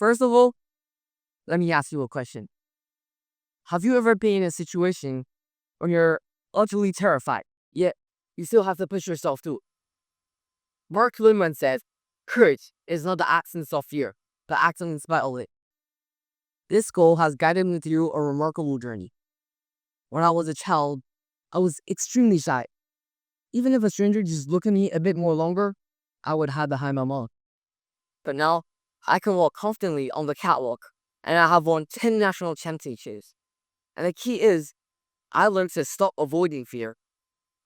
First of all, let me ask you a question. Have you ever been in a situation when you're utterly terrified, yet you still have to push yourself through? Mark Lehman said, courage is not the absence of fear, but acting in spite of it. This goal has guided me through a remarkable journey. When I was a child, I was extremely shy. Even if a stranger just looked at me a bit more longer, I would hide behind my mom. But now, I can walk confidently on the catwalk, and I have won 10 national championships. And the key is, I learned to stop avoiding fear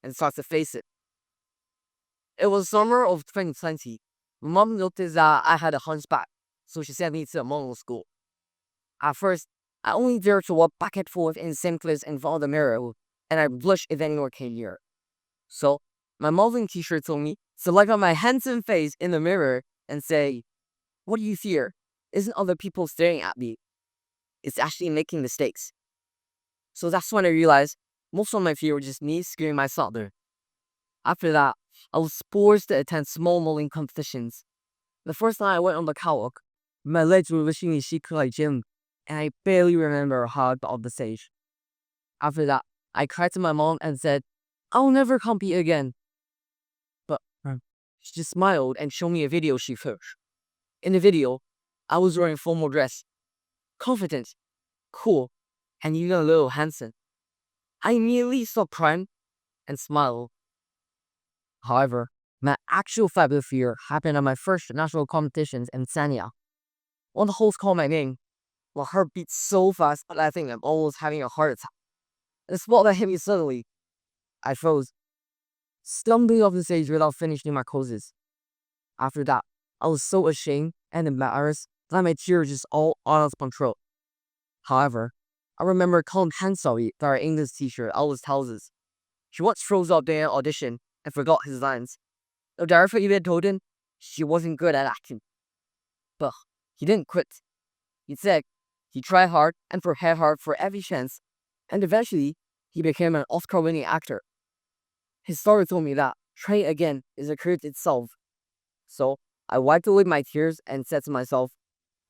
and start to face it. It was summer of 2020. My mom noticed that I had a hunchback, so she sent me to a modeling school. At first, I only dared to walk back and forth in same place in front of the mirror, and I blushed if anyone came near. So, my modeling teacher told me to look at my handsome face in the mirror and say, what do you fear? Isn't other people staring at me? It's actually making mistakes. So that's when I realized most of my fear was just me scaring myself there. After that, I was forced to attend small modeling competitions. The first time I went on the catwalk, my legs were wishing me shake like Jim, and I barely remember how I got off the stage. After that, I cried to my mom and said, I'll never compete again. But she just smiled and showed me a video she filmed. In the video, I was wearing formal dress, confident, cool, and even a little handsome. I immediately stopped crying and smiled. However, my actual fabulous fear happened at my first national competitions in Sanya. When the host called my name, my heart beat so fast that I think I'm almost having a heart attack. The spot that hit me suddenly, I froze, stumbling off the stage without finishing my poses. After that, I was so ashamed and embarrassed that my tears just all out of control. However, I remember calling Hansawi that our English teacher always tells us. She once froze up during an audition and forgot his lines. The director even told him she wasn't good at acting. But he didn't quit. Instead, he tried hard and prepared hard for every chance, and eventually, he became an Oscar-winning actor. His story told me that trying again is a courage itself. So, I wiped away my tears and said to myself,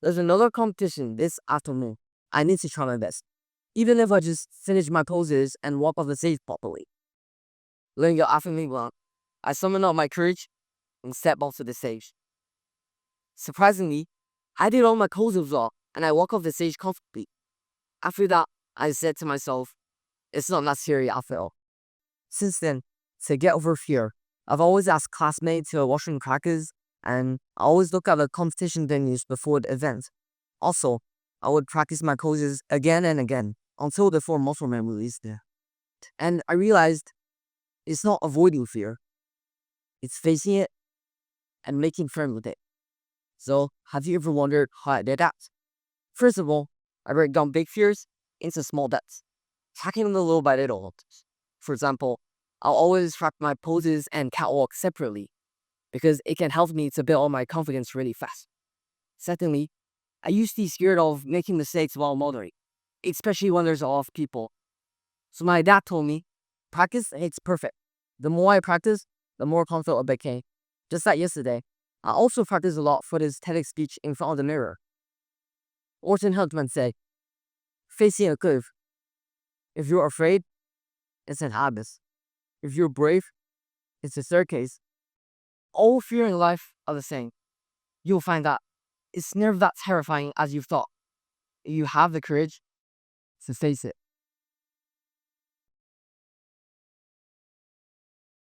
there's another competition this afternoon. I need to try my best. Even if I just finish my poses and walk off the stage properly. Laying your affirming blunt, I summoned up my courage and stepped onto the stage. Surprisingly, I did all my poses well and I walked off the stage comfortably. After that, I said to myself, it's not necessary after all. Since then, to get over fear, I've always asked classmates to wash in crackers, and I always look at the competition venues before the event. Also, I would practice my poses again and again until the full muscle memory is there. And I realized it's not avoiding fear, it's facing it and making friends with it. So, have you ever wondered how I did that? First of all, I break down big fears into small steps, tracking them little by little. For example, I'll always track my poses and catwalk separately because it can help me to build my confidence really fast. Secondly, I used to be scared of making mistakes while modeling, especially when there's a lot of people. So my dad told me, practice makes perfect. The more I practice, the more confident I became. Just like yesterday, I also practiced a lot for this TEDx speech in front of the mirror. Orson Hudman said, facing a cliff. If you're afraid, it's an abyss. If you're brave, it's a staircase. All fear in life are the same. You'll find that it's never that terrifying as you thought. You have the courage to face it.